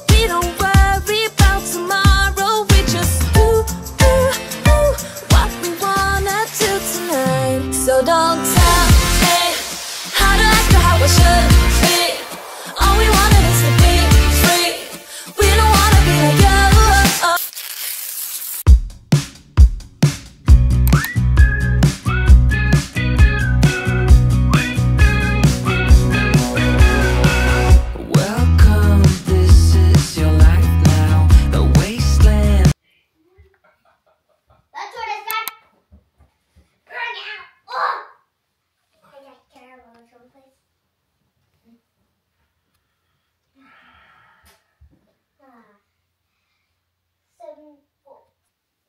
We don't worry about tomorrow. We just do what we wanna do tonight. So don't tell me how to act or how I should be. All we wanted is to be free. We don't wanna be like you.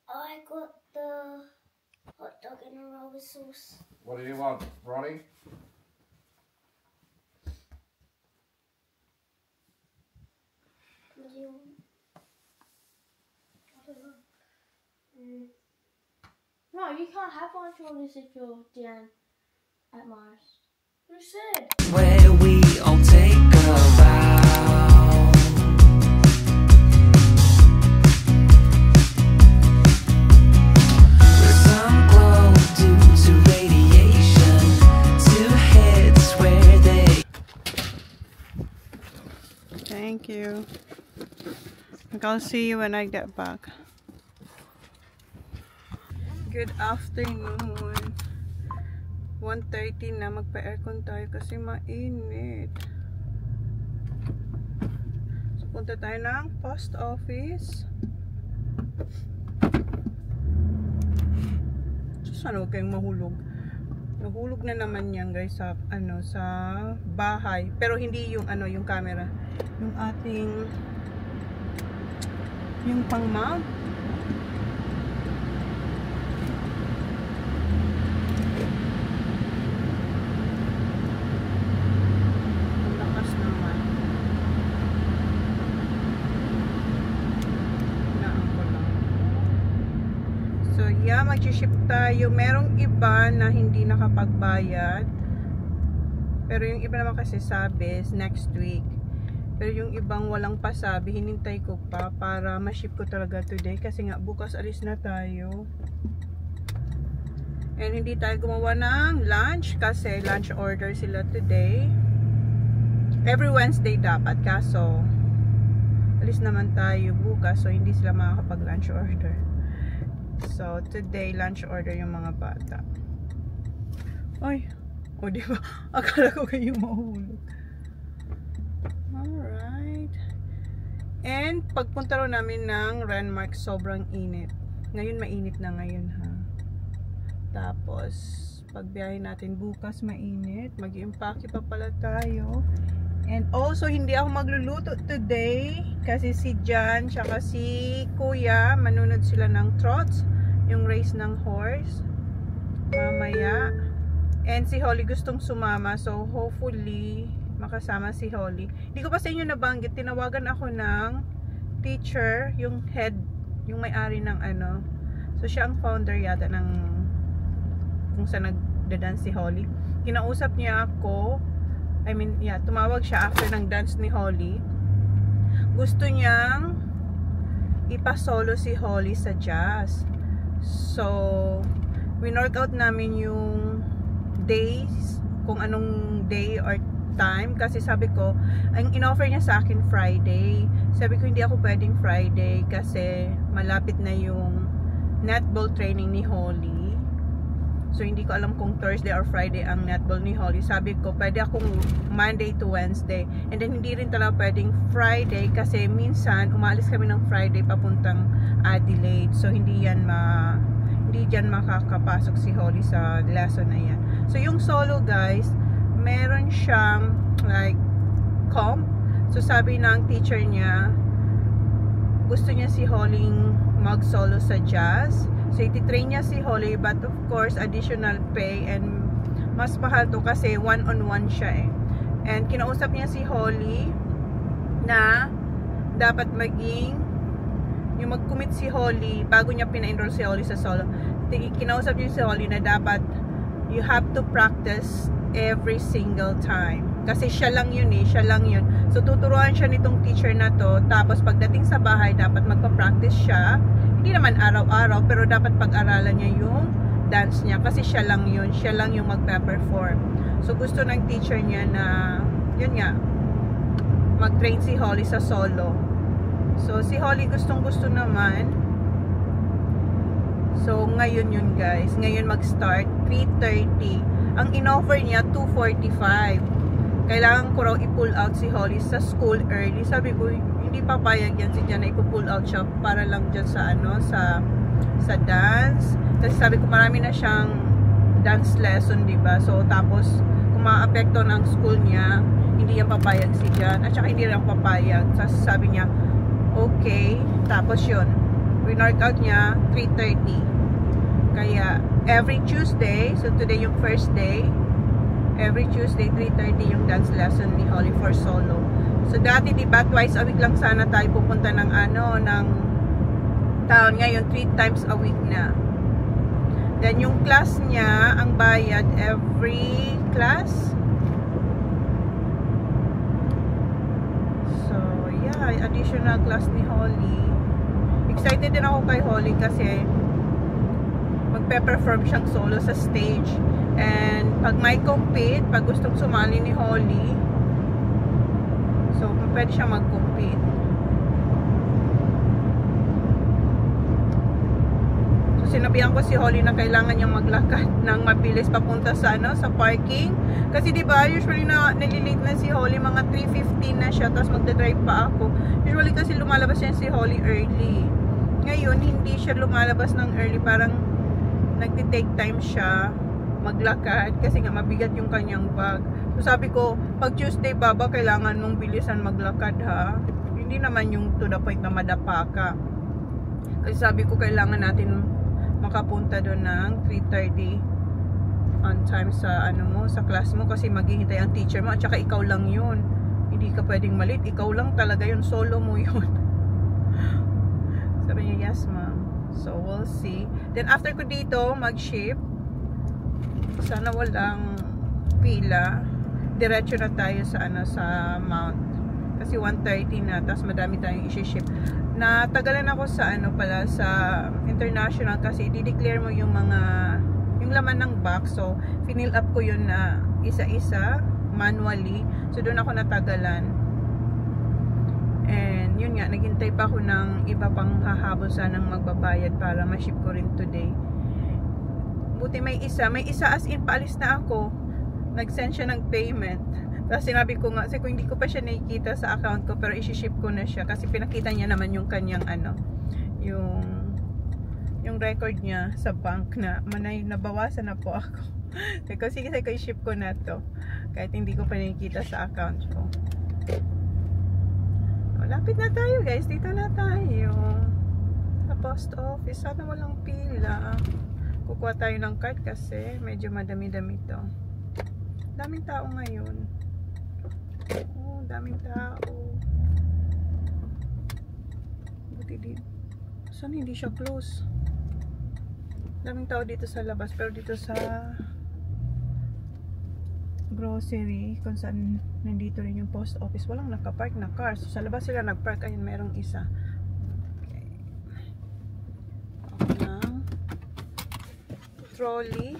I got the hot dog in a roll with sauce. What do you want, Ronnie? What do you want? I don't know. No, you can't have lunch orders if you're down at Mars. Who said? Where we all take a vow. With some glow due to radiation, two heads where they. Thank you. I'll see you when I get back. Good afternoon. 1:30 na, magpa-aircon tayo kasi mainit. So, punta tayo ng post office. So, sana huwag kayong mahulog. Nahulog na naman yan guys sa, sa bahay. Pero hindi yung, yung camera. Yung ating, yung pang-mount. Yeah, mag-ship tayo. Merong iba na hindi nakapagbayad. Pero yung iba naman kasi sabi next week. Pero yung ibang walang pasabi, hinintay ko pa para ma-ship ko talaga today. Kasi nga bukas alis na tayo. And hindi tayo gumawa ng lunch kasi lunch order sila today. Every Wednesday dapat. Kaso alis naman tayo bukas. So hindi sila makakapag-lunch order. So, today, lunch order yung mga bata. Ay! O, diba? Akala ko kayo mahulog. Alright. And, pagpunta rin namin ng Renmark, sobrang init. Ngayon, mainit na ngayon, ha? Tapos, pagbiyahe natin bukas, mainit. Mag-i-impake pa pala tayo. And also, hindi ako magluluto today kasi si Jan tsaka si Kuya manunod sila ng trots, yung race ng horse mamaya. And si Holly gustong sumama, so hopefully makasama si Holly. Hindi ko pa sa inyo nabanggit, tinawagan ako ng teacher, yung head, yung may-ari ng so siya ang founder yata ng kung saan nagda-dance si Holly. Kinausap niya ako, tumawag siya after ng dance ni Holly. Gusto niyang ipasolo si Holly sa jazz. So, winork out namin yung days, kung anong day or time. Kasi sabi ko, ang in-offer niya sa akin Friday. Sabi ko, hindi ako pwedeng Friday kasi malapit na yung netball training ni Holly. So, hindi ko alam kung Thursday or Friday ang netball ni Holly. Sabi ko, pwede akong Monday to Wednesday. And then, hindi rin talaga pwedeng Friday kasi minsan, umaalis kami ng Friday papuntang Adelaide. So, hindi dyan makakapasok si Holly sa lesson na yan. So, yung solo, guys, meron siyang, like, comp. So, sabi ng teacher niya, gusto niya si Holly mag-solo sa jazz. So, ititrain niya si Holly, but of course, additional pay and mas mahal to kasi one-on-one siya eh. And kinausap niya si Holly na dapat yung mag-commit si Holly bago niya pina-enroll si Holly sa solo. Kinausap niya si Holly na dapat you have to practice every single time. Kasi siya lang yun eh, siya lang yun. So tuturuan siya nitong teacher na to, tapos pagdating sa bahay dapat magpa-practice siya. Hindi naman araw-araw, pero dapat pag-aralan niya yung dance niya kasi siya lang yun, siya lang yung magpe-perform. So gusto ng teacher niya na yun nga, mag-train si Holly sa solo. So si Holly gustong-gusto naman. So ngayon yun guys, ngayon mag-start 3:30. Ang in-offer niya 2:45. Kailangan ko raw i-pull out si Holly sa school early. Sabi ko, hindi papayag yan si Jan na i-pull out siya para lang dyan sa ano, sa dance. Kasi sabi ko, marami na siyang dance lesson, diba? So, tapos, kung maapekto ng school niya, hindi yan papayag si Jan. At saka hindi rin papayag. So, sabi niya, okay. Tapos yun, winarkout niya 3:30. Kaya, every Tuesday, so today yung first day, every Tuesday, 3:30 yung dance lesson ni Holly for solo. So, dati, diba, twice a week lang sana tayo pupunta ng ano, ng town. Ngayon, 3 times a week na. Then, yung class niya, ang bayad every class. So, yeah, additional class ni Holly. Excited din ako kay Holly kasi magpe-perform siyang solo sa stage. And pag may compete, pag gustong sumali ni Holly, so pwede siya mag-compete. So sinabihan ko si Holly na kailangan niyang maglakad ng mabilis papunta sa ano, sa parking. Kasi di ba usually na nalilate na si Holly, mga 3:15 na siya, tapos magdadrive pa ako. Usually kasi lumalabas yan si Holly early. Ngayon hindi siya lumalabas ng early, parang nagti-take time siya maglakad kasi nga mabigat yung kanyang bag. So sabi ko, pag Tuesday baba, kailangan mong bilisan maglakad ha. Hindi naman yung to the point na madapa ka. Kasi sabi ko, kailangan natin makapunta doon ng 3:30 on time sa ano mo, sa class mo, kasi maghihintay ang teacher mo at saka ikaw lang yun. Hindi ka pwedeng malit, ikaw lang talaga yun, solo mo yun. Sabi niya, yes ma'am. So we'll see. Then after ko dito mag-shift, sana walang pila, diretso na tayo sa ano, sa Mount kasi 1:30 na, tapos madami tayong i-ship. Natagalan ako sa ano pala, sa international kasi i-declare mo yung mga yung laman ng box. So fill up ko yun na isa-isa manually, so doon ako natagalan. And yun nga, naghintay pa ako ng iba pang hahabol sanang magbabayad para ma-ship ko rin today. Buti may isa as in paalis na ako, nag-send siya ng payment. Tapos sinabi ko nga, kasi kung hindi ko pa siya nakikita sa account ko, pero isi-ship ko na siya kasi pinakita niya naman yung kanyang ano, yung record niya sa bank na nabawasan na po ako. Kasi i-ship ko na to kahit hindi ko pa nakikita sa account ko. Lapit na tayo guys, dito na tayo sa post office. Sana walang pila. Kukuha tayo ng card kasi medyo madami-dami to. Daming tao ngayon. Oh, daming tao. Buti dito. Saan hindi siya close? Daming tao dito sa labas, pero dito sa grocery, kung saan nandito rin yung post office, walang nakapark na car. So sa labas sila nagpark. Ayun, merong isa. Trolley.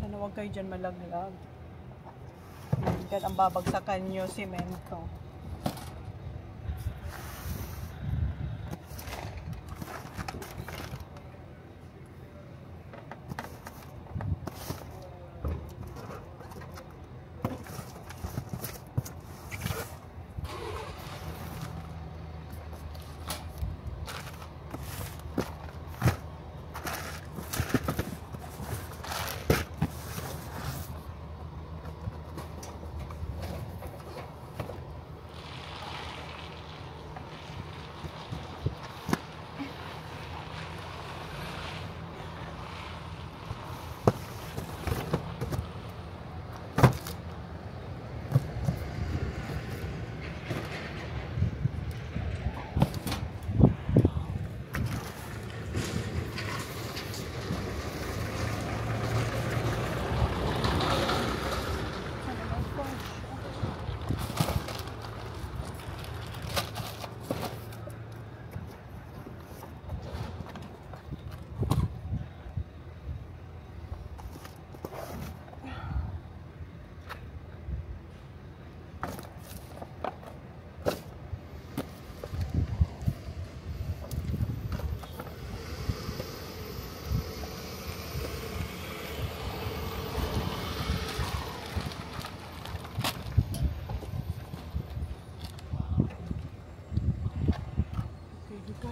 Sana huwag kayo dyan malaglag. Yan ang babagsakan nyo, semento.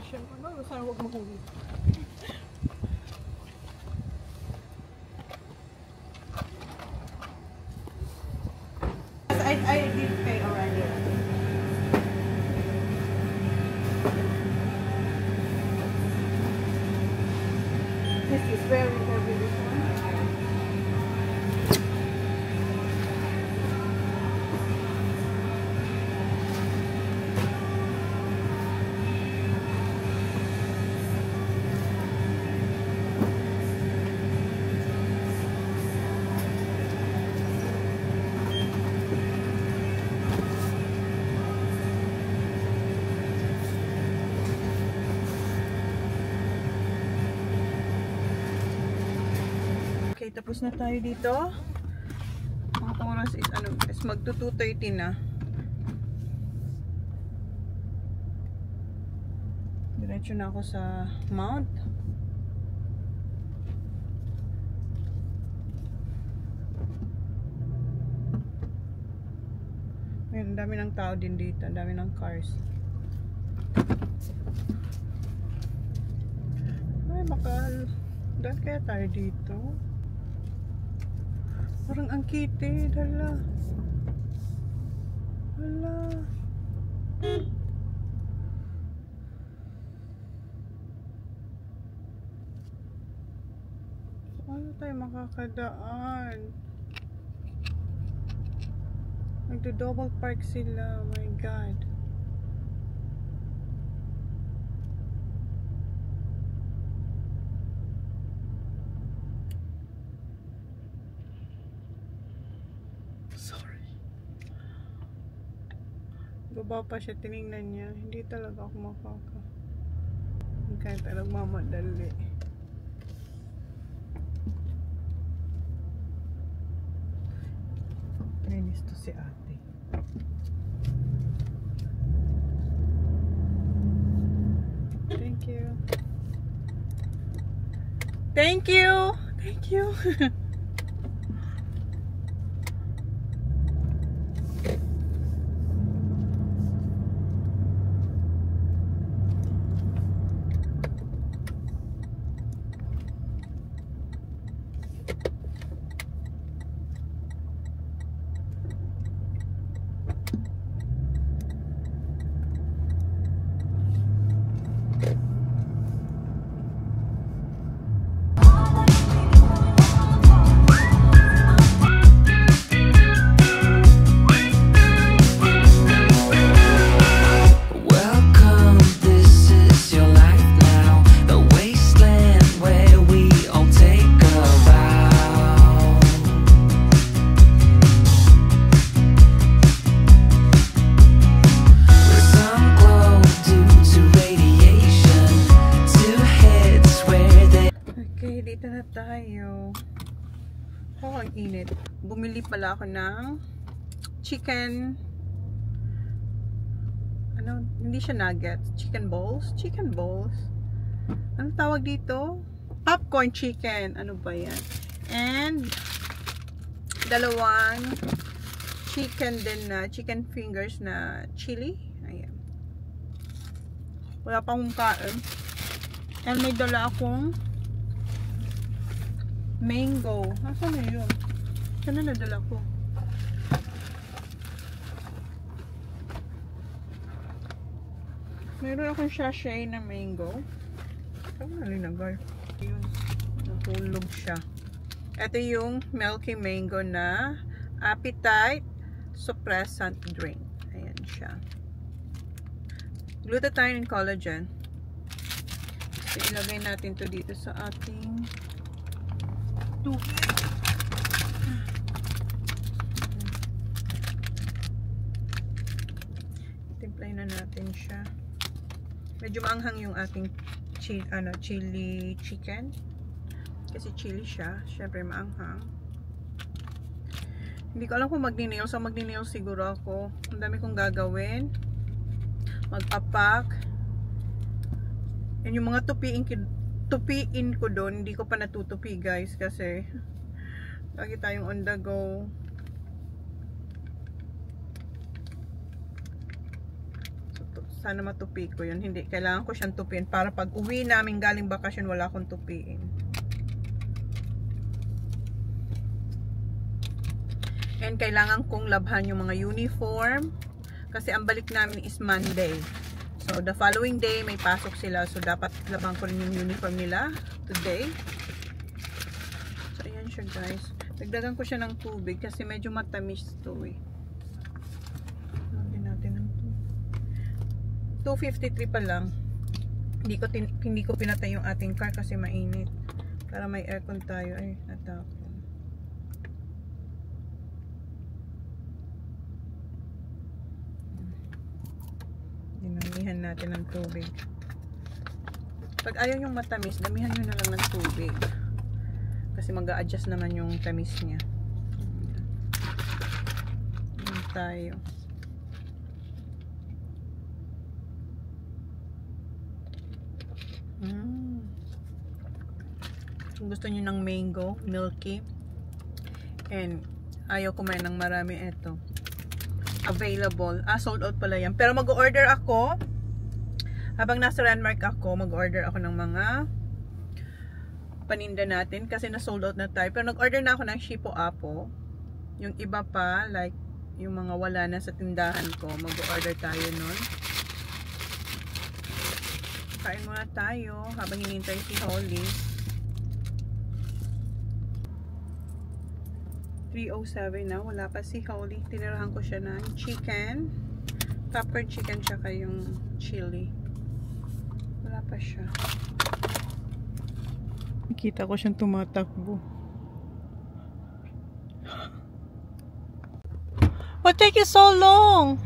Siyempre, no? Sana huwag mahuli. I did pay already. This is very heavy, this one. Okay, tapos na tayo dito. Ang oras is ano, is magto 2:30 na. Diretso na ako sa Mount. Ang dami ng tao din dito, ang dami ng cars. Ay, dahil kaya tayo dito. Parang ang kitid, hala. Hala. Ano tayo makakadaan? Nagdo-double park sila, oh my God. Sorry. Baba pa siya, tinignan niya. Hindi talaga ako makaka. Hindi kaya talagang mamadali. Nainis to si ate. Thank you. Thank you. Thank you. Welcome, this is your life now, the wasteland where we all take a vow. With some glow due to radiation, two heads where they Okay, dito na tayo. Oh, ang init. Bumili pala ako ng chicken. Ano? Hindi siya nuggets. Chicken balls? Chicken balls? Anong tawag dito? Popcorn chicken. Ano ba yan? And dalawang chicken din na chicken fingers na chili. Ayan. Wala pa akong kain. And may dala akong mango. Nasaan na yun? Saan na nadala ko? Meron akong sachet na mango. Saan na linagay? Yun. Nahulog siya. Ito yung milky mango na appetite suppressant drink. Ayan siya. Glutathione and collagen. So, ilagay natin to dito sa ating tubig. Timplahin na natin siya. Medyo maanghang yung ating chili chicken. Kasi chili siya. Syempre maanghang. Hindi ko alam kung magni-nails. So magni-nails siguro ako. Ang dami kong gagawin. Mag-pack. And yung mga tupiin ko doon, hindi ko pa natutupi guys. Kasi lagi tayong on the go. Sana matupi ko yun. Hindi, kailangan ko siyang tupiin para pag uwi namin galing bakasyon, wala akong tupiin. And kailangan kong labhan yung mga uniform. Kasi ang balik namin is Monday. So, the following day, may pasok sila. So, dapat labhan ko rin yung uniform nila today. So, ayan siya guys. Dagdagan ko siya ng tubig kasi medyo matamis to eh. Lagyan natin ng 253 pa lang. Hindi ko pinatay yung ating car kasi mainit. Para may aircon tayo. Ay, natapon. Dinamihan natin ng tubig. Pag ayaw yung matamis, damihan nyo na lang ng tubig. Kasi mag-a-adjust naman yung tamis niya. Ayan tayo. Kung gusto nyo ng mango, milky, and ayaw kumain ng marami, eto. Available. Sold out pala yan. Pero mag-order ako. Habang nasa Landmark ako, mag-order ako ng mga paninda natin. Kasi na-sold out na tayo. Pero nag-order na ako ng Shipo Apo. Yung iba pa, like, yung mga wala na sa tindahan ko, mag-order tayo nun. Kain muna tayo habang hinintay si Holly. 3:07 na, wala pa si Holly. Tinirahan ko siya ng chicken, popcorn chicken, tsaka yung chili. Wala pa siya. Nakita ko siyang tumatakbo. What take you so long?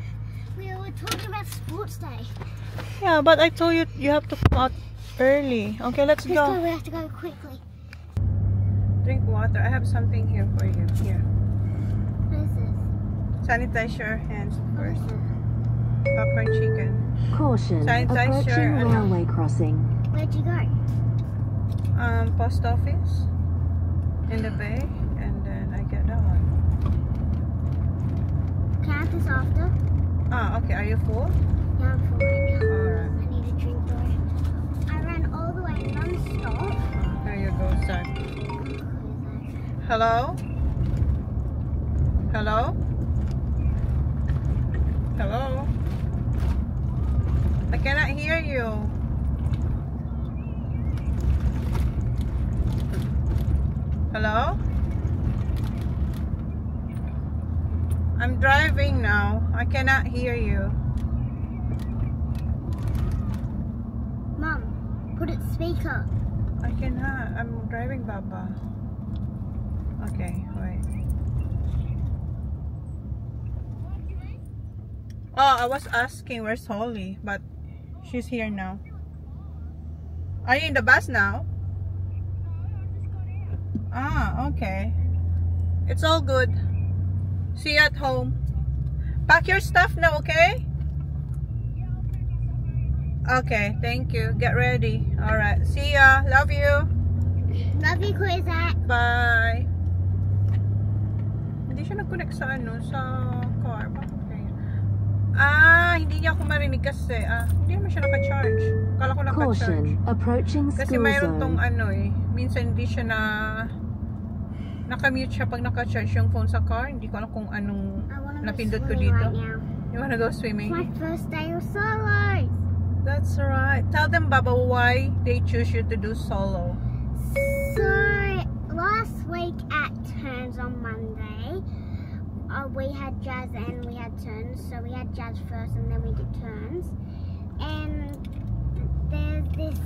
We were talking about sports day. Yeah, but I told you you have to come out early. Okay, let's Let's go. go. We have to go quickly. Drink water. I have something here for you. Here. What is this? Sanitize your hands What is first. it? Popcorn chicken. Caution, Sanitize approaching your- railway crossing. Where'd you go? Post office in the bay, and then I get that one. Campus after. Okay. Are you full? Yeah, I'm full right now. Alright. I need a drink though. I ran all the way non-stop. There you go, son. Hello? Hello? Hello? I cannot hear you. Hello? I'm driving now. I cannot hear you. Mum, put it speaker. I cannot. I'm driving, Baba. Okay, wait. I was asking where's Holly, but she's here now. Are you in the bus now? Okay. It's all good. See you at home. Pack your stuff now, okay? Okay, thank you. Get ready. Alright, see ya. Love you. Love you, Quizak. Bye. Hindi siya nag-connect sa sa car. Okay. Hindi niya ako marinig kasi. Hindi naman siya naka-charge. Kala ko naka-charge. Caution, approaching Kasi school mayroon tong zone. minsan hindi siya naka-mute siya pag naka-charge yung phone sa car. Hindi ko alam kung anong I want to go napindot ko swimming dito. right now. You wanna go swimming? It's my first day of solos. That's right. Tell them, Baba, why they choose you to do solo. So, last week at Turns on Monday, we had jazz and we had turns. So we had jazz first and then we did turns. And there's this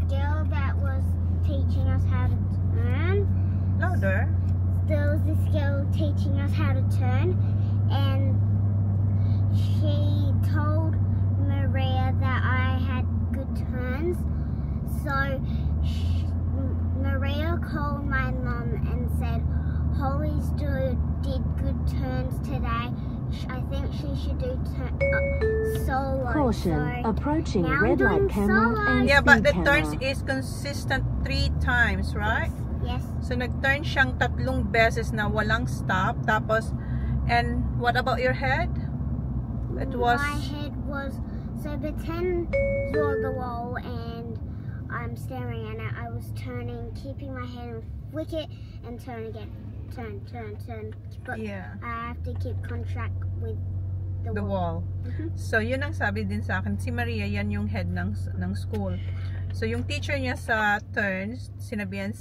girl that was teaching us how to turn. Louder. There was this girl teaching us how to turn, and she told Maria that I had good turns. So Maria called my mum and said, Holly's did good turns today. I think she should do solo. Caution, So approaching now red I'm light doing camera solo. and Yeah, but speed the turns camera. is consistent 3 times, right? Yes. So, nag-turn siyang 3 beses na walang stop. Tapos, and what about your head? It was, My head was So pretend you're the wall and I'm staring at it. I was turning, keeping my hand, flick it and turn again. Turn. But Yeah. I have to keep contract with The wall. So, yun ang sabi din sa akin. Si Maria, yan yung head ng school. So, yung teacher niya sa turns, sinabihan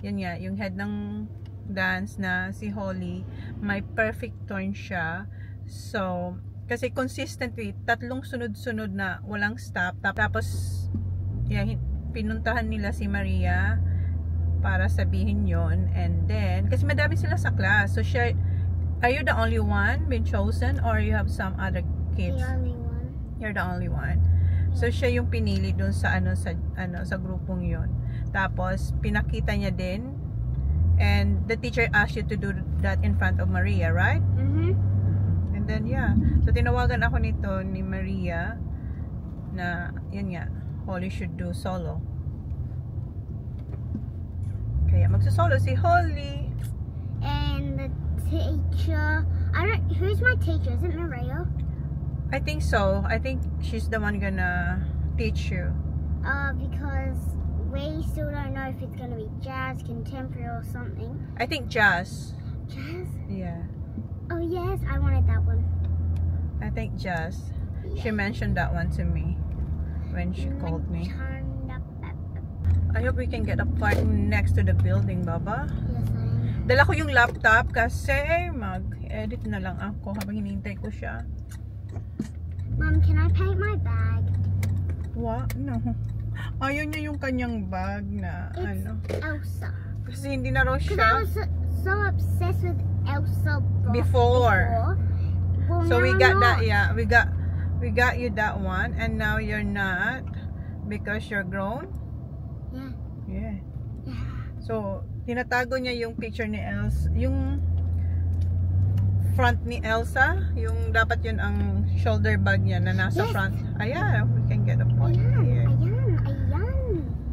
yan nga, yung head ng dance na si Holly, may perfect turn siya. So, kasi consistently, 3 sunod-sunod na walang stop. Tapos, yan, pinuntahan nila si Maria para sabihin yon. And then, kasi madami sila sa class. So, are you the only one been chosen or you have some other kids? The only one. You're the only one. So siya yung pinili dun sa sa grupong yon. Tapos pinakita niya din, and the teacher asked you to do that in front of Maria, right? And then yeah. So tinawagan ako nito ni Maria na yun nga, Holly should do solo. Kaya magso-solo si Holly. And the teacher, who's my teacher? Is it Maria? I think so. I think she's the one gonna teach you. Because we still don't know if it's gonna be jazz, contemporary, or something. I think jazz. Jazz? Yeah. Oh yes, I wanted that one. I think jazz. She mentioned that one to me when she called me. I hope we can get a park next to the building, Baba. Yes, I am. Dala ko yung laptop kasi mag-edit na lang ako habang hinihintay ko siya. Mom, can I paint my bag? What? No. Ayaw niya yung kanyang bag na It's Elsa. Kasi hindi na raw Because I siya was so obsessed with Elsa before. Well, So now we I'm got that, not. yeah. We got you that one, and now you're not because you're grown. Yeah. Yeah. So tinatago niya yung picture ni Elsa, yung front ni Elsa, yung dapat yun ang shoulder bag niya na nasa Yes. front. Ayan, we can get a point here. Ayan.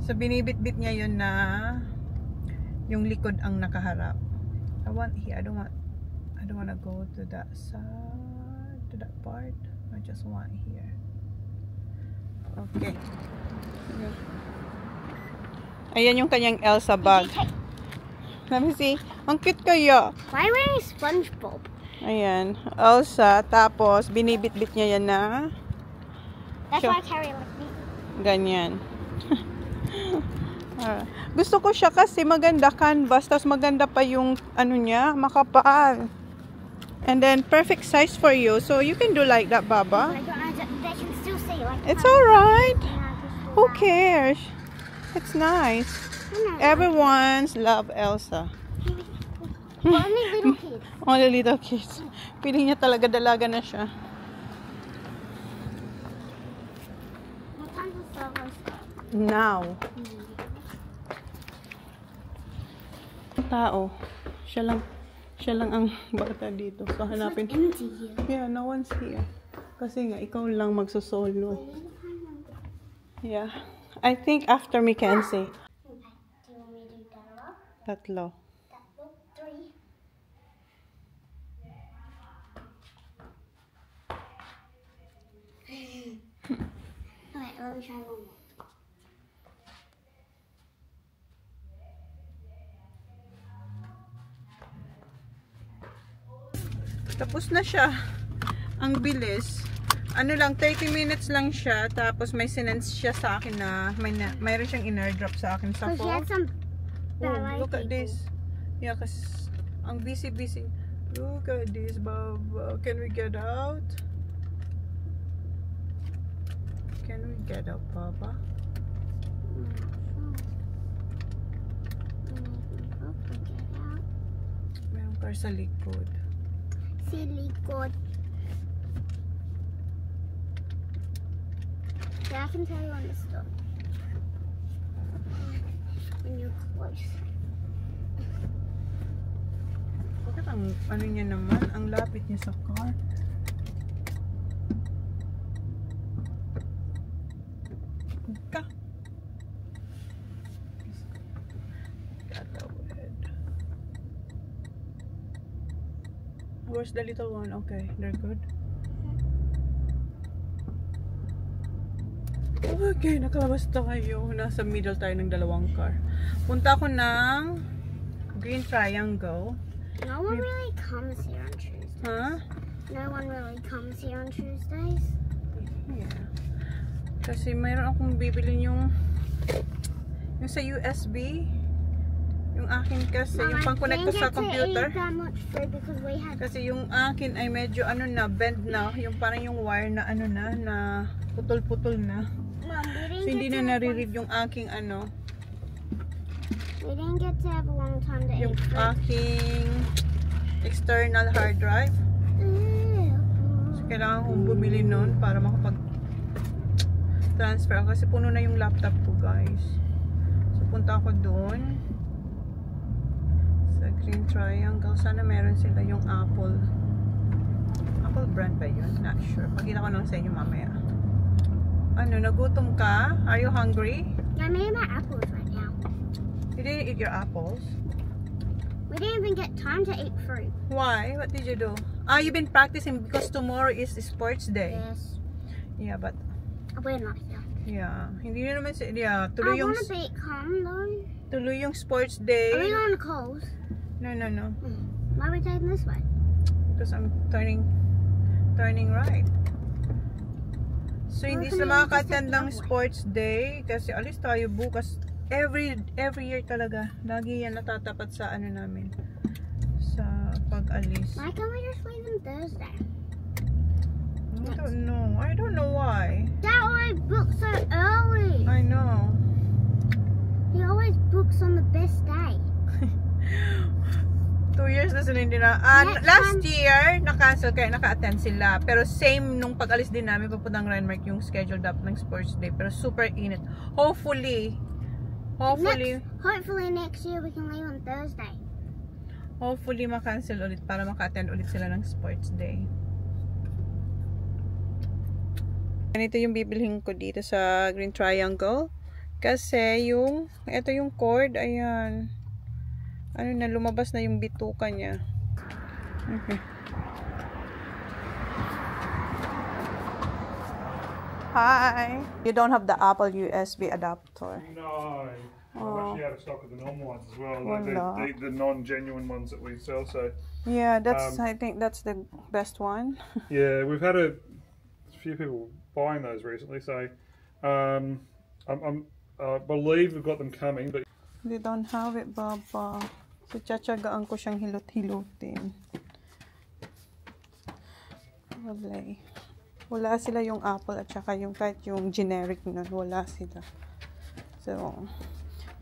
So binibit-bit niya yun na yung likod ang nakaharap. I want here. I don't want to go to that side, to that part. I just want here. Okay. Ayan yung kanyang Elsa bag. Let me see. Ang cute kaya. Why are you wearing SpongeBob? Ayan. Elsa. Tapos, binibit-bit niya yan na That's Sure. why I carry it like me. ganyan. Gusto ko siya kasi maganda canvas. Tapos maganda pa yung ano niya, makapal. And then, perfect size for you. So, you can do like that, Baba. They can still see like It's alright. Yeah, Who cares? It's nice. Everyone's love Elsa. Only little kids. Only little kids. Piling niya talaga dalaga na siya. What time is Starbucks? Now. Tao. Siya lang ang bata dito. So hanapin. Empty here. Yeah, no one's here. Kasi nga ikaw lang magsosolo. Yeah. I think after Mackenzie. Okay. Do you want me to do that? Tatlo. 3. Okay, let me try one more. Tapos na siya. Ang bilis. Ano lang, 30 minutes lang siya. Tapos may sinense siya sa akin na mayroon siyang in-airdrop sa akin sa So she had phone. some Oh, ballet look at people. this. Yeah, kasi ang busy. Look at this, Baba. Can we get out? Can we get out, Baba? Meron car sa likod. Silikod. Yeah, I can tell you on the store. When you're close. Bakit ang ano niya naman? Ang lapit niya sa car. Ka. Gatawid. Where's the little one? Okay, they're good. Okay, nakalabas tayo. Nasa middle tayo ng dalawang car. Punta ako ng Green Triangle. No one really comes here on Tuesdays. Huh? No one really comes here on Tuesdays. Yeah. Kasi mayroon akong bibili yung sa USB. Yung akin kasi, yung pang-connect ko sa computer. That much food because we had. Kasi yung akin ay medyo ano na, bend na. Yung parang yung wire na ano na putol-putol na. Mom, So hindi na nare-read yung aking ano. We didn't get to have a long time to Yung eat food. aking external hard drive. So kailangan kong bumili nun para makapag-transfer. Kasi puno na yung laptop ko, guys. So punta ako doon. Sa Green Triangle. Sana meron sila yung Apple. Apple brand ba yun? Not sure. Pakita ko lang sa inyo mamaya. Ano, nagutom ka? Are you hungry? Yeah, I'm eating my apples right now. You didn't eat your apples? We didn't even get time to eat fruit. Why? What did you do? Ah, you've been practicing because tomorrow is sports day. Yes. Yeah, but We're not here. yeah, hindi na naman I tuloy yung want to be calm though. tuloy yung sports Are we day. going to Coles? No. Why are we taking this way? Because I'm turning right. So hindi Well, sila can we makaka-attend just ng take the sports day kasi alis tayo bukas. Every year talaga. Lagi yan natatapat sa ano namin. Sa pag-alis. Why can't we just leave them Thursday? I don't know why. Dad always books so early. I know. He always books on the best day. 2 years na sila hindi na. Next Last time- year, na-cancel kaya naka-attend sila. Pero same nung pag-alis din namin papuntang Renmark yung scheduled up ng sports day. Pero super init. Hopefully Hopefully next year we can leave on Thursday. ma-cancel ulit para maka-attend ulit sila ng sports day. Ganito yung bibilhin ko dito sa Green Triangle. Kasi ito yung cord, ayan. Ano na, lumabas na yung bituka niya. Okay. Hi! You don't have the Apple USB adapter. No, I'm actually out of stock of the normal ones as well. Like Wala. the non-genuine ones that we sell. So Yeah, I think that's the best one. yeah, we've had a few people buying those recently. So I believe we've got them coming, but They don't have it, Baba. So, tsatsagaan ko siyang hilot-hilutin. Wala sila yung Apple at saka yung kahit yung generic nun. Wala sila. So,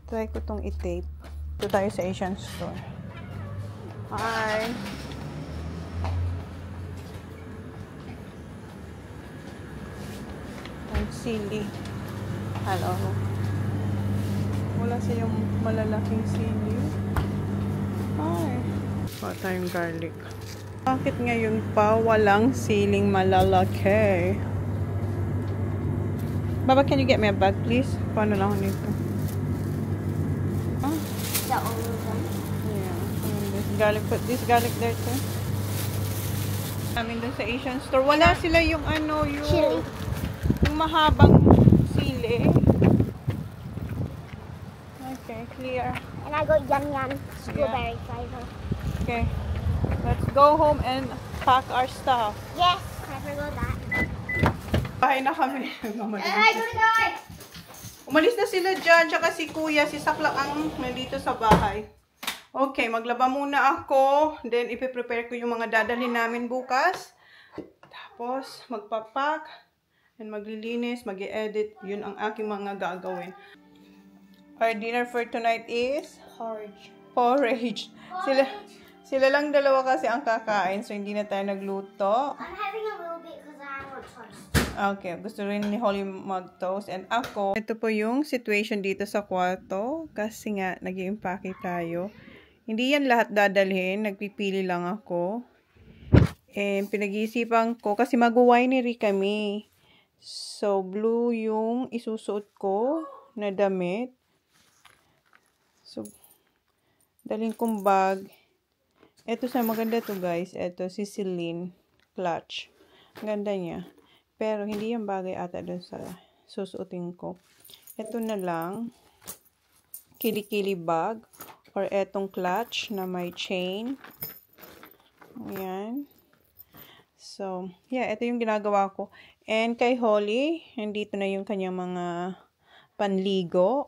try ko tong i-tape. Ito tayo sa Asian store. Hi! Ang sili. Hello. Wala silang malalaking sili. Hi. Wala tayong garlic. Bakit ngayon pa walang siling malalaki? Baba, can you get me a bag, please? Paano lang ako nito? Ah, The only one. yeah. This garlic, put this garlic there too. Namin dun sa Asian store. Wala sila yung ano, Chili. yung mahabang sili. Okay, clear. And I got yum strawberry flavor. Okay. Let's go home and pack our stuff. Yes, I forgot that. Bahay na kami. I gotta go. Umalis na sila dyan, tsaka si Kuya, si Sakla ang nandito sa bahay. Okay, maglaba muna ako. Then, ipiprepare ko yung mga dadalhin namin bukas. Tapos, magpapak. And maglilinis, mag-i-edit. Yun ang aking mga gagawin. Our dinner for tonight is? Porridge. Sila lang dalawa kasi ang kakain. So, hindi na tayo nagluto. I'm having a little bit because I want toast. Okay, gusto rin ni Holly mag-toast. And ako, ito po yung situation dito sa kwarto. Kasi nga, nag-i-impake tayo. Hindi yan lahat dadalhin. Nagpipili lang ako. And pinag-iisipan ko, kasi mag-winery kami. So, blue yung isusuot ko na damit. So, dalhin kong bag. Ito sa maganda to guys. Ito, si Celine clutch. Ganda niya. Pero, hindi yung bagay ata dun sa susuotin ko. Ito na lang, kilikili bag, or etong clutch na may chain. Ayan. So, yeah, ito yung ginagawa ko. And kay Holly, nandito na yung kanyang mga panligo.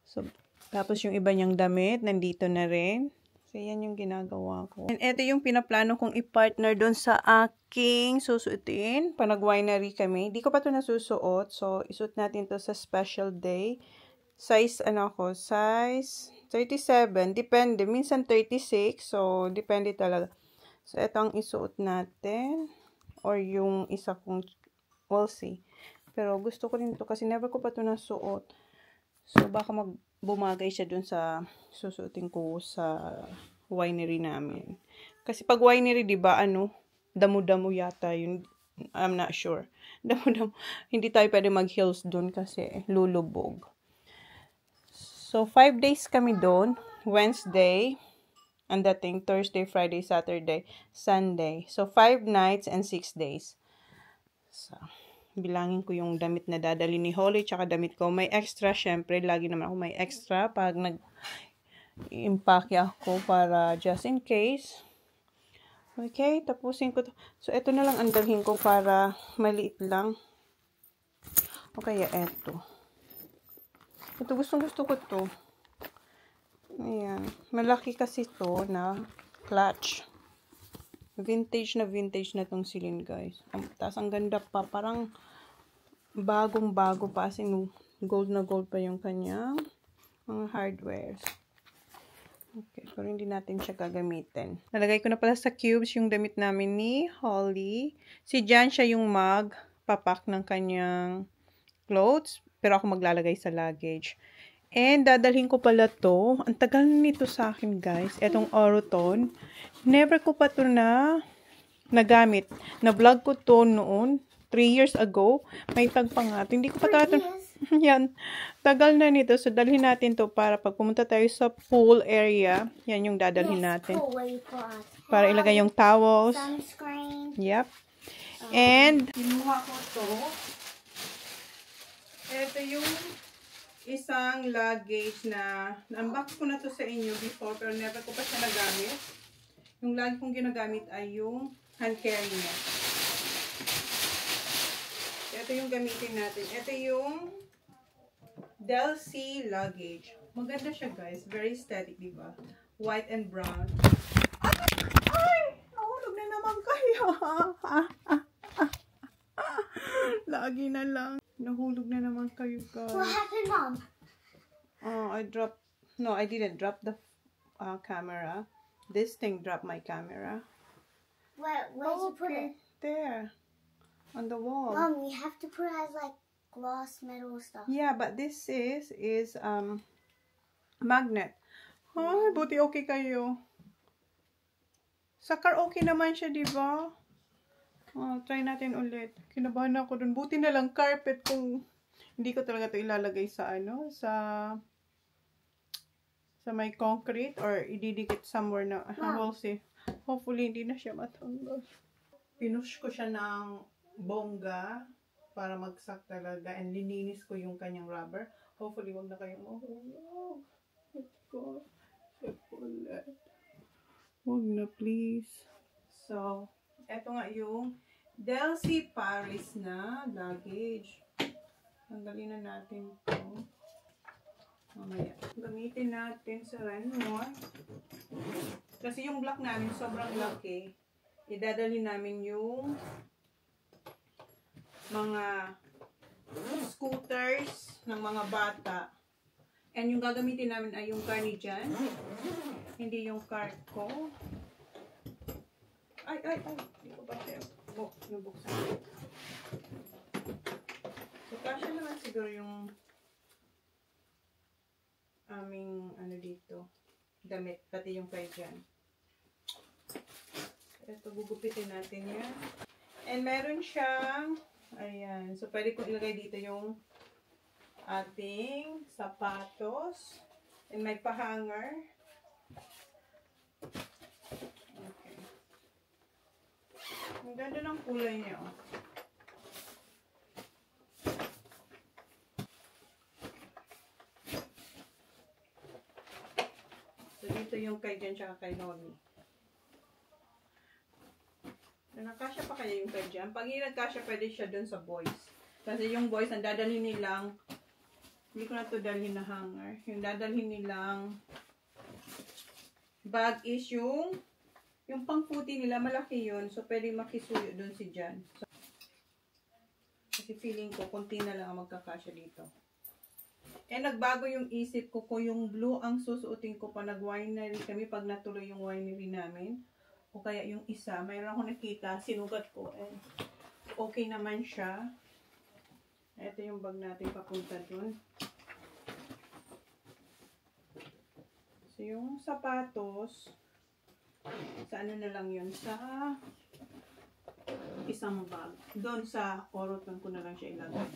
So, tapos yung iba niyang damit, nandito na rin. So, yan yung ginagawa ko. And ito yung pinaplano kong i-partner doon sa aking susuotin. Pag nag-winery kami. Di ko pa ito nasusuot. So, isuot natin to sa special day. Size, size 37. Depende. Minsan 36. So, depende talaga. So, ito ang isuot natin. Or yung isa kong, we'll see. Pero gusto ko rin ito kasi never ko pa ito nasuot. So, baka bumagay siya dun sa susuotin ko sa winery namin. Kasi pag winery, di ba, damo-damo yata yun. I'm not sure. Damo-damo. Hindi tayo pwede mag-heels dun kasi lulubog. So, 5 days kami dun. Wednesday, ang dating Thursday, Friday, Saturday, Sunday. So, 5 nights and 6 days. So, bilangin ko yung damit na dadali ni Holly tsaka damit ko. May extra, syempre. Lagi naman ako may extra pag nag-impake ako para just in case. Okay, tapusin ko to. So, ito na lang ang dalhin ko para maliit lang. O kaya ito. Ito, gustong-gusto ko to. Ayan. Malaki kasi to na clutch. Vintage na tong silin, guys. Tapos ang ganda pa. Parang bagong-bago pa. As in, gold na gold pa yung kanyang mga hardwares. Okay. Pero hindi natin siya gagamitin. Nalagay ko na pala sa cubes yung damit namin ni Holly. Si Jan siya yung magpapak ng kanyang clothes. Pero ako maglalagay sa luggage. And dadalhin ko pala to. Ang tagal nito sa akin, guys. Etong Oroton. Never ko pa to nagamit. Na-vlog ko to noon. 3 years ago. May tag pa nga. Hindi ko pa ito. Yan. Tagal na nito. So, dalhin natin to para pag pumunta tayo sa pool area. Yan yung dadalhin natin. Para ilagay yung towels. Sunscreen. Yep. And, kinuha ko to. Ito yung isang luggage na unbox ko na to sa inyo before pero never ko pa siya nagamit. Yung lagi kong ginagamit ay yung hand carry niya. Ito yung gamitin natin. Ito yung Delcy luggage. Maganda siya, guys. Very aesthetic, diba? White and brown. Ay! Nahulog na naman kayo. Lagi na lang. Nahulog na naman kayo, guys. What happened, Mom? Oh, I didn't drop the camera. This thing dropped my camera. Where'd you put it? There. On the wall. Mom, you have to put it as like gloss metal stuff. Yeah, but this is magnet. Ay, buti okay kayo. Sa car okay naman siya, di ba? Oh, try natin ulit. Kinabahan ako dun. Buti na lang carpet kung hindi ko talaga ito ilalagay sa sa may concrete or ididikit somewhere na we'll see. Hopefully hindi na siya matanggal. Pinush ko siya ng bongga para magsak talaga and lininis ko yung kanyang rubber. Hopefully wag na kayong mahulog. Wag na please. So, eto nga yung Delcy Paris na luggage. Tanggalin na natin ito. Mamaya. Gamitin natin sa Renmore. Kasi yung block namin sobrang laki. Idadalhin namin yung mga scooters ng mga bata. And yung gagamitin namin ay yung car ni Jan. Hindi yung car ko. Ay. Hindi ko ba siya nabuksan. So, kasya naman siguro yung aming dito damit. Pati yung kay Jan. Ito, gugupitin natin yan. And meron siyang ayan. So, pwede kong ilagay dito yung ating sapatos. And may pa-hanger. Okay. Ang ganda ng kulay niya, oh. yung kay Jen tsaka kay Noni. Nakasya pa kaya yung kay Jen? Pag hindi nagkasya, pwede siya dun sa boys. Kasi yung boys, ang dadalhin nilang, hindi ko na ito dalhin na hanger. Yung dadalhin nilang bag is yung pangputi nila, malaki yun. So, pwede makisuyo dun si Jen. So, kasi feeling ko, konti na lang ang magkakasya dito. Eh, nagbago yung isip ko kung yung blue ang susuotin ko pa nag-winery kami pag natuloy yung winery namin. O kaya yung isa, mayroon ako nakita, sinugat ko. Eh, okay naman siya. Ito yung bag natin papunta dun. So, yung sapatos, sa ano na lang yun, sa isang bag. Doon sa oroton ko na lang siya ilagay.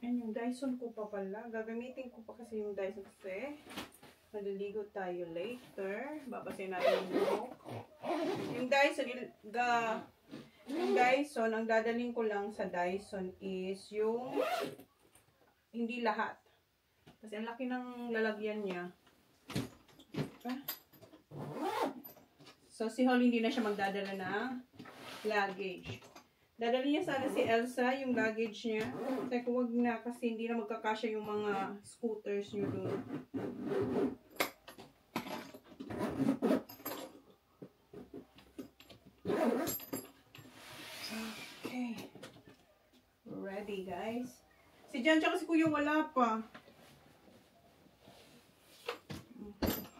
Yan yung Dyson ko pa pala. Gagamitin ko pa kasi yung Dyson kasi maliligo tayo later. Babasahin natin yung buhok. Yung Dyson, ang dadaling ko lang sa Dyson is yung hindi lahat. Kasi ang laki ng lalagyan niya. So, si Holly hindi na siya magdadala ng luggage. Dadali niya sana si Elsa yung luggage niya. Teka, wag na kasi hindi na magkakasya yung mga scooters niyo doon. Okay. Ready, guys. Si Jan tsaka si Kuya wala pa.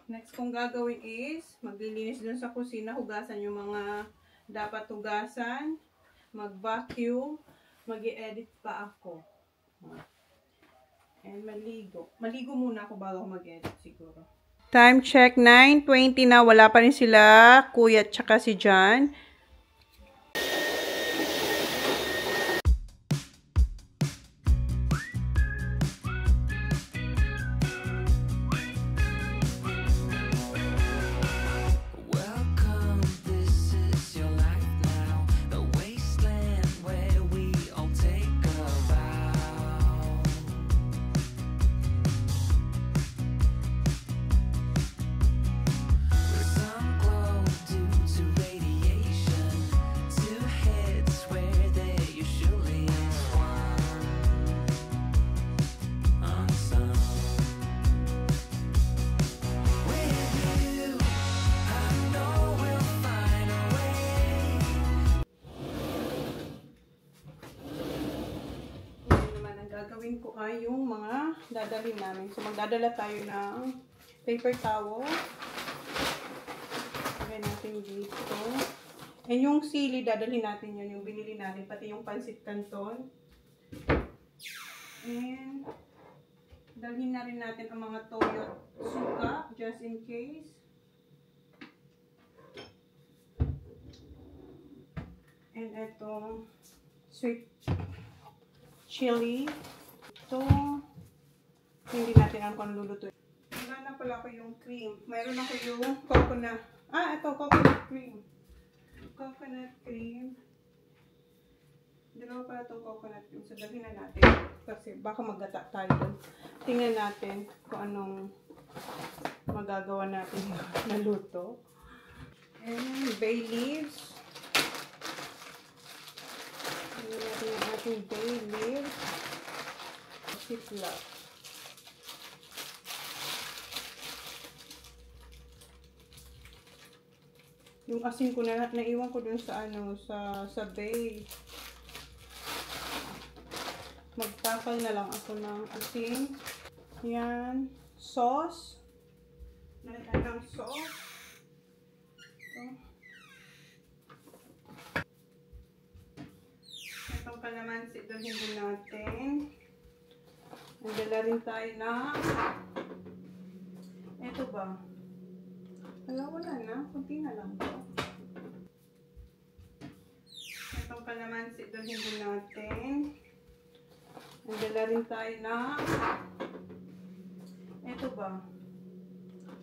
Next kong gagawin is maglilinis dun sa kusina. Hugasan yung mga dapat hugasan. Mag-vacuum, mag-i-edit pa ako. And maligo. Maligo muna ako bago ako mag-edit siguro. Time check, 9:20 na. Wala pa rin sila, Kuya at saka si John. Welcome, this is your life now, the wasteland where we all take a vow. With some glow due to radiation, two heads where there usually is one. Unsung. With you, I know we'll find a way. Ngayon naman, ang gagawin ko ay yung mga dadalhin namin. So, magdadala tayo ng paper towel. Lagay natin dito. And yung sili, dadalhin natin yun. Yung binili natin, pati yung pansit canton. And, dalhin na rin natin ang mga toyo suka, just in case. And ito, sweet chili. Ito, hindi natin alam kung ano lulutuin. Wala na pala ako yung cream. Mayroon ako yung coconut. Ito, coconut cream. Coconut cream. Dalawa pala itong coconut cream. So, dalhin na natin. Kasi baka magata tayo dun. Tingnan natin kung anong magagawa natin na luto. And bay leaves. Tingnan natin yung ating bay leaves. Ziploc. Yung asin ko na naiwan ko dun sa sa bay. Magtakal na lang ako ng asin. Yan. Sauce. Nalagyan ng sauce. Itong kalamansi dalhin din natin. Nagdala rin tayo na ito ba? Wala na. Kunti na lang po. Itong kalamansi dalhin din natin. Nagdala rin tayo na ito ba?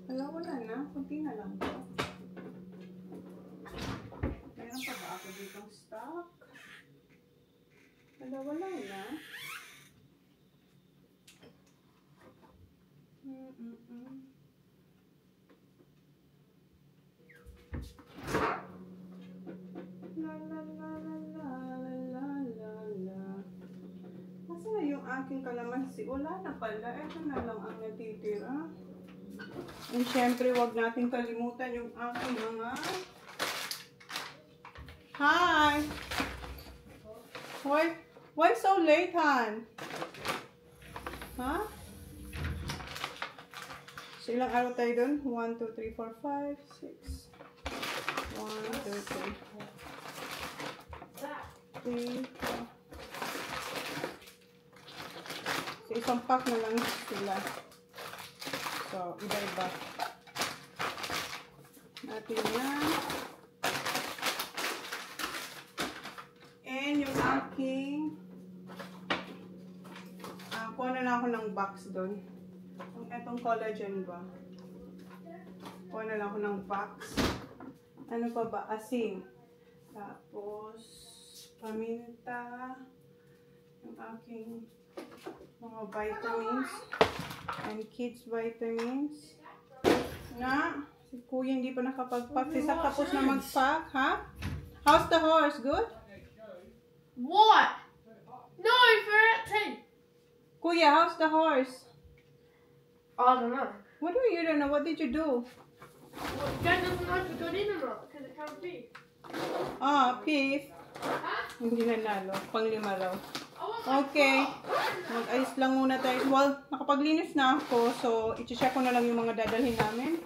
Wala na. Kunti na lang po. ditong stock. Dalawa lang na. La la la la la la la la la. Nasaan na yung aking kalamansi? Wala na pala. Ito na lang ang natitira. And syempre, wag natin kalimutan yung aking mga... Hi! Why so late, Han? Huh? So, ilang araw tayo dun? 1, 2, 3, 4, 5, 6. 1, 2, 3, 4. So, isang pack na lang sila. So, iba-iba. Natin yan. And yung aking kuha na lang ako ng box doon. Itong collagen ba? Kuha na lang ako ng box. Ano pa ba? Asin. Tapos, paminta. Yung aking mga vitamins. And kids vitamins. Na, si Kuya hindi pa nakapag-pack. Si Sak tapos na mag-pack, ha? How's the horse? Good? What? No, for it. Kuya, how's the horse? I don't know. What do you don't know? What did you do? Well, Dad doesn't know if it got in or not because it can't be. Peace. Huh? Hindi nanalo. Pang-5 raw. I want Okay. Mag-ayos lang muna tayo. Well, nakapaglinis na ako. So, i-check ko na lang yung mga dadalhin namin.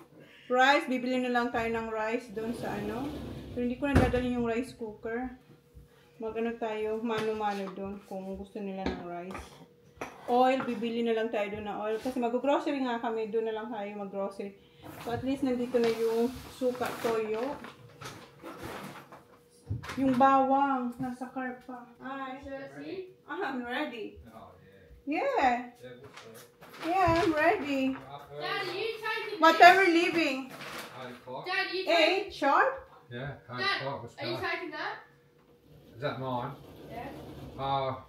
Rice. Bibili na lang tayo ng rice doon sa ano. Pero hindi ko na dadalhin yung rice cooker. Mag-ano tayo, mano-mano doon kung gusto nila ng rice. Oil, bibili na lang tayo doon na oil. Kasi mag-grocery nga kami, doon na lang tayo mag-grocery. So at least nandito na yung suka, toyo. Yung bawang, nasa car pa. Hi. I'm ready. Yeah. Yeah, I'm ready. Dad, are you taking What time are we leaving? 8 o'clock. Dad, are you taking 8 sharp? Yeah, 8 Dad, o'clock. We're are you starting. taking that? Is that mine? Yeah.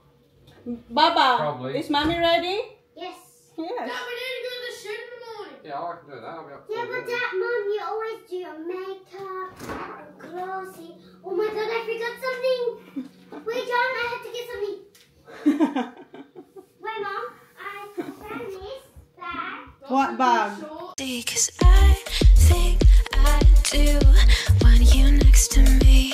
Baba, Probably. is mommy ready? Yes. Yes. Dad, we need to go to the shoot in the morning. Yeah, I can do that. I'll be up Yeah, for but it. Dad, Mom, you always do your makeup, clothes. Oh my God, I forgot something. Wait, John, I have to get something. Wait, Mom, I found this bag. What bag? Cause I think I do want you next to me.